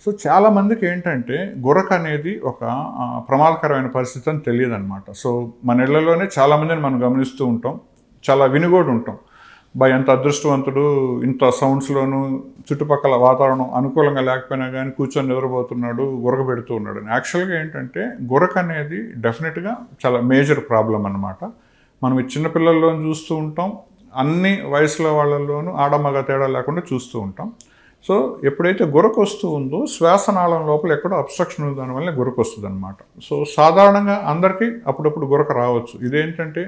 So చాలామందికి ఏంటంటే గురక అనేది ఒక ప్రమాదకరమైన పరిస్థితి అని తెలియదన్నమాట. సో మన ఇళ్లలోనే చాలామందిని మనం గమనిస్తూ ఉంటాం. చాలా విని కూడా ఉంటాం. ఎంత అదృష్టవంతుడు, ఇంత సౌండ్స్‌లోనూ చుట్టుపక్కల వాతావరణం అనుకూలంగా లేకపోయినా గానీ కూర్చొని నిద్రపోతున్నాడు, గురక పెడుతూ ఉన్నాడని. యాక్చువల్‌గా ఏంటంటే గురక అనేది డెఫినిట్‌గా చాలా మేజర్ ప్రాబ్లమ్ అన్నమాట. మనం ఈ చిన్న పిల్లల్లోని చూస్తూ ఉంటాం. అన్ని వయసుల వాళ్ళలోనూ ఆడ, మగ తేడా లేకుండా చూస్తూ ఉంటాం. సో ఎప్పుడైతే గురకొస్తూ ఉందో శ్వాసనాళం లోపల ఎక్కడో అబ్స్ట్రక్షన్ ఉంది, దానివల్ల గురకొస్తుందన్నమాట. సో సాధారణంగా అందరికీ అప్పుడప్పుడు గురక రావచ్చు. ఇదేంటంటే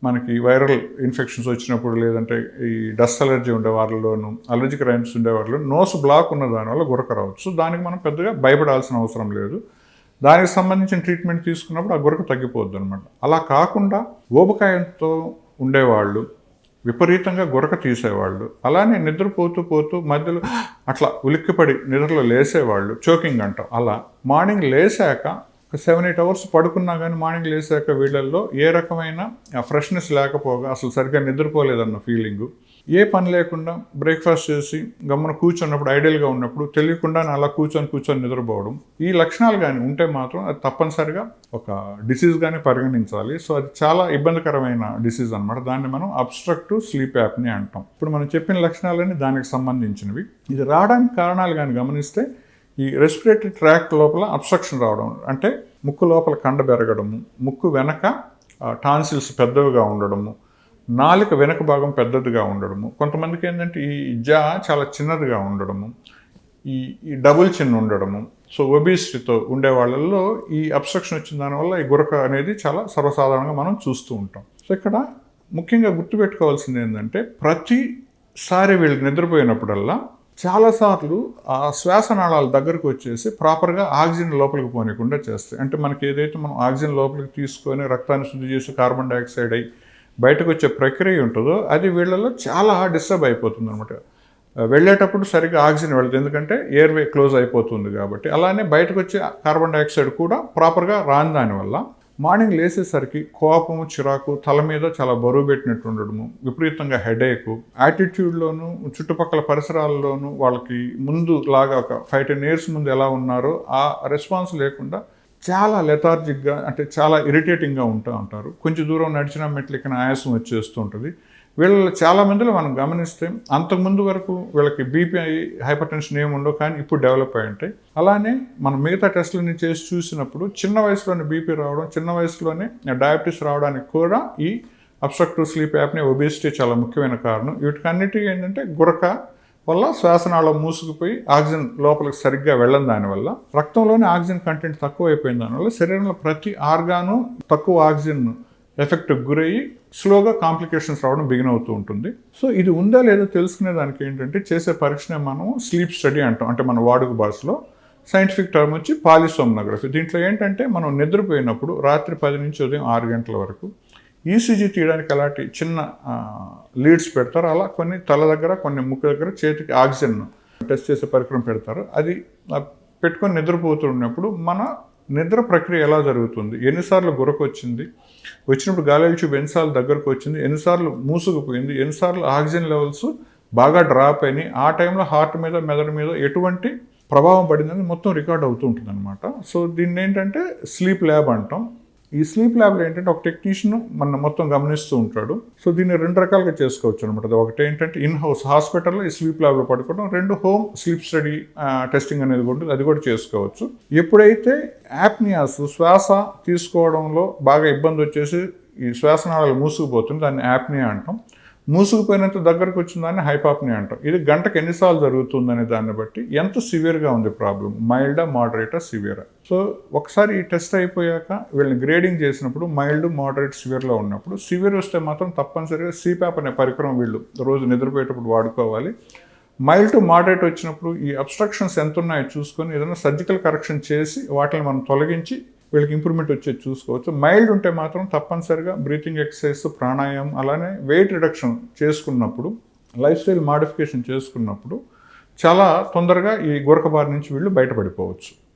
మనకి వైరల్ ఇన్ఫెక్షన్స్ వచ్చినప్పుడు, లేదంటే ఈ డస్ట్ అలర్జీ ఉండే వాళ్ళలోను, అలర్జిక్ రైనస్ ఉండే వాళ్ళు నోస్ బ్లాక్ ఉన్న దానివల్ల గురక రావచ్చు. సో దానికి మనం పెద్దగా భయపడాల్సిన అవసరం లేదు. దానికి సంబంధించిన ట్రీట్మెంట్ తీసుకున్నప్పుడు ఆ గురక తగ్గిపోద్ది అనమాట. అలా కాకుండా ఊబకాయంతో ఉండేవాళ్ళు, విపరీతంగా గురక తీసేవాళ్ళు, అలానే నిద్రపోతూ పోతూ మధ్యలో అట్లా ఉలిక్కిపడి నిద్రలో లేసేవాళ్ళు, చోకింగ్ అంటాం. అలా మార్నింగ్ లేసాక ఒక 7-8 అవర్స్ పడుకున్నా కానీ మార్నింగ్ లేసాక వీళ్ళల్లో ఏ రకమైన ఫ్రెష్నెస్ లేకపోగా అసలు సరిగ్గా నిద్రపోలేదన్న ఫీలింగు, ఏ పని లేకుండా బ్రేక్ఫాస్ట్ చేసి గమ్మున కూర్చున్నప్పుడు ఐడియల్గా ఉన్నప్పుడు తెలియకుండా అలా కూర్చొని నిద్రపోవడం, ఈ లక్షణాలు కానీ ఉంటే మాత్రం అది తప్పనిసరిగా ఒక డిసీజ్గానే పరిగణించాలి. సో అది చాలా ఇబ్బందికరమైన డిసీజ్ అనమాట. దాన్ని మనం అబ్స్ట్రక్టివ్ స్లీప్ యాప్ని అంటాం. ఇప్పుడు మనం చెప్పిన లక్షణాలన్నీ దానికి సంబంధించినవి. ఇది రావడానికి కారణాలు కానీ గమనిస్తే ఈ రెస్పిరేటరీ ట్రాక్ట్ లోపల అబ్స్ట్రక్షన్ రావడం, అంటే ముక్కు లోపల కండ పెరగడము, ముక్కు వెనక టాన్సిల్స్ పెద్దవిగా ఉండడము, నాలుక వెనక భాగం పెద్దదిగా ఉండడము, కొంతమందికి ఏంటంటే ఈ జా చాలా చిన్నదిగా ఉండడము, ఈ డబుల్ చిన్ ఉండడము. సో ఒబిసిటీతో ఉండే వాళ్ళల్లో ఈ అబ్స్ట్రక్షన్ వచ్చిన దానివల్ల ఈ గురక అనేది చాలా సర్వసాధారణంగా మనం చూస్తూ ఉంటాం. సో ఇక్కడ ముఖ్యంగా గుర్తుపెట్టుకోవాల్సింది ఏంటంటే ప్రతిసారి వీళ్ళు నిద్రపోయినప్పుడల్లా చాలాసార్లు ఆ శ్వాసనాళాల దగ్గరకు వచ్చేసి ప్రాపర్గా ఆక్సిజన్ లోపలికి పోనీయకుండా చేస్తాయి. అంటే మనకి ఏదైతే మనం ఆక్సిజన్ లోపలికి తీసుకొని రక్తాన్ని శుద్ధి చేసి కార్బన్ డైఆక్సైడ్ అయ్యి బయటకు వచ్చే ప్రక్రియ ఉంటుందో అది వీళ్ళలో చాలా డిస్టర్బ్ అయిపోతుంది అనమాట. వెళ్ళేటప్పుడు సరిగ్గా ఆక్సిజన్ వెళ్ళదు, ఎందుకంటే ఎయిర్వే క్లోజ్ అయిపోతుంది కాబట్టి. అలానే బయటకు వచ్చే కార్బన్ డైఆక్సైడ్ కూడా ప్రాపర్గా రాని దానివల్ల మార్నింగ్ లేసేసరికి కోపము, చిరాకు, తల మీద చాలా బరువు పెట్టినట్టు ఉండడము, విపరీతంగా హెడేకు, యాటిట్యూడ్లోను చుట్టుపక్కల పరిసరాల్లోనూ వాళ్ళకి ముందు లాగా ఒక 5-10 years ముందు ఎలా ఉన్నారో ఆ రెస్పాన్స్ లేకుండా చాలా లెథార్జిక్గా, అంటే చాలా ఇరిటేటింగ్గా ఉంటూ ఉంటారు. కొంచెం దూరం నడిచిన మెట్లకి ఆయాసం వచ్చేస్తూ ఉంటుంది. వీళ్ళలో చాలామందిలో మనం గమనిస్తే అంతకుముందు వరకు వీళ్ళకి బీపీ, హైపర్ టెన్షన్ ఏముండవు, కానీ ఇప్పుడు డెవలప్ అయి ఉంటాయి. అలానే మనం మిగతా టెస్టులని చేసి చూసినప్పుడు చిన్న వయసులోనే బీపీ రావడం, చిన్న వయసులోనే డయాబెటీస్ రావడానికి కూడా ఈ అబ్స్ట్రక్టివ్ స్లీప్ యాప్ని, ఒబేసిటీ చాలా ముఖ్యమైన కారణం. వీటికన్నిటికీ ఏంటంటే గురక వల్ల శ్వాసనాళం మూసుకుపోయి ఆక్సిజన్ లోపలికి సరిగ్గా వెళ్ళని దానివల్ల, రక్తంలోని ఆక్సిజన్ కంటెంట్ తక్కువ అయిపోయిన దానివల్ల శరీరంలో ప్రతి ఆర్గాను తక్కువ ఆక్సిజన్ ఎఫెక్ట్కి గురయ్యి స్లోగా కాంప్లికేషన్స్ రావడం బిగిన్ అవుతూ ఉంటుంది. సో ఇది ఉందా లేదో తెలుసుకునే దానికి ఏంటంటే చేసే పరీక్షనే మనం స్లీప్ స్టడీ అంటాం. అంటే మన వాడుక భాషలో సైంటిఫిక్ టర్మ్ వచ్చి పాలిసోమ్నోగ్రఫీ. దీంట్లో ఏంటంటే మనం నిద్రపోయినప్పుడు రాత్రి 10 నుంచి ఉదయం 6 గంటల వరకు ఈసీజీ తీయడానికి అలాంటి చిన్న లీడ్స్ పెడతారు. అలా కొన్ని తల దగ్గర, కొన్ని ముక్కు దగ్గర చేతికి ఆక్సిజన్ టెస్ట్ చేసే పరికరం పెడతారు. అది పెట్టుకొని నిద్రపోతున్నప్పుడు మన నిద్ర ప్రక్రియ ఎలా జరుగుతుంది, ఎన్నిసార్లు గురక వచ్చినప్పుడు గాలి ట్యూబ్ ఎన్నిసార్లు దగ్గరకు వచ్చింది, ఎన్నిసార్లు మూసుకుపోయింది, ఎన్నిసార్లు ఆక్సిజన్ లెవెల్స్ బాగా డ్రాప్ అయినాయి, ఆ టైంలో హార్ట్ మీద, మెదడు మీద ఎటువంటి ప్రభావం పడిందని మొత్తం రికార్డ్ అవుతూ ఉంటుంది అనమాట. సో దీన్ని ఏంటంటే స్లీప్ ల్యాబ్ అంటాం. ఈ స్లీప్ ల్యాబ్లో ఏంటంటే ఒక టెక్నీషియన్ మన మొత్తం గమనిస్తూ ఉంటాడు. సో దీన్ని 2 రకాలుగా చేసుకోవచ్చు అనమాట. ఒకటి ఏంటంటే ఇన్ హౌస్ హాస్పిటల్లో ఈ స్లీప్ ల్యాబ్లో పడుకోవడం, 2 హోమ్ స్లీప్ స్టడీ టెస్టింగ్ అనేది ఉంటుంది, అది కూడా చేసుకోవచ్చు. ఎప్పుడైతే యాప్నియాస్ శ్వాస తీసుకోవడంలో బాగా ఇబ్బంది వచ్చేసి ఈ శ్వాసనాళాలు మూసుకుపోతుంది, దాన్ని యాప్నియా అంటాం. మూసుకుపోయినంత దగ్గరకు వచ్చిన దాన్ని హైపాప్నియా అంటాం. ఇది గంటకు ఎన్నిసార్లు జరుగుతుందనే దాన్ని బట్టి ఎంత సివియర్గా ఉంది ప్రాబ్లం, మైల్డా, మోడరేటా, సివియరా. సో ఒకసారి ఈ టెస్ట్ అయిపోయాక వీళ్ళని గ్రేడింగ్ చేసినప్పుడు మైల్డ్, మోడరేట్, సివియర్లో ఉన్నప్పుడు, సివియర్ వస్తే మాత్రం తప్పనిసరిగా సిపాప్ అనే పరికరం వీళ్ళు రోజు నిద్రపోయేటప్పుడు వాడుకోవాలి. మైల్డ్ టు మోడరేట్ వచ్చినప్పుడు ఈ అబ్స్ట్రక్షన్స్ ఎంత ఉన్నాయో చూసుకొని ఏదైనా సర్జికల్ కరెక్షన్ చేసి వాటిని మనం తొలగించి వీళ్ళకి ఇంప్రూవ్మెంట్ వచ్చేది చూసుకోవచ్చు. మైల్డ్ ఉంటే మాత్రం తప్పనిసరిగా బ్రీతింగ్ ఎక్సర్సైజ్, ప్రాణాయామం, అలానే వెయిట్ రిడక్షన్ చేసుకున్నప్పుడు, లైఫ్ స్టైల్ మాడిఫికేషన్ చేసుకున్నప్పుడు చాలా తొందరగా ఈ గురక బారి నుంచి వీళ్ళు బయటపడిపోవచ్చు.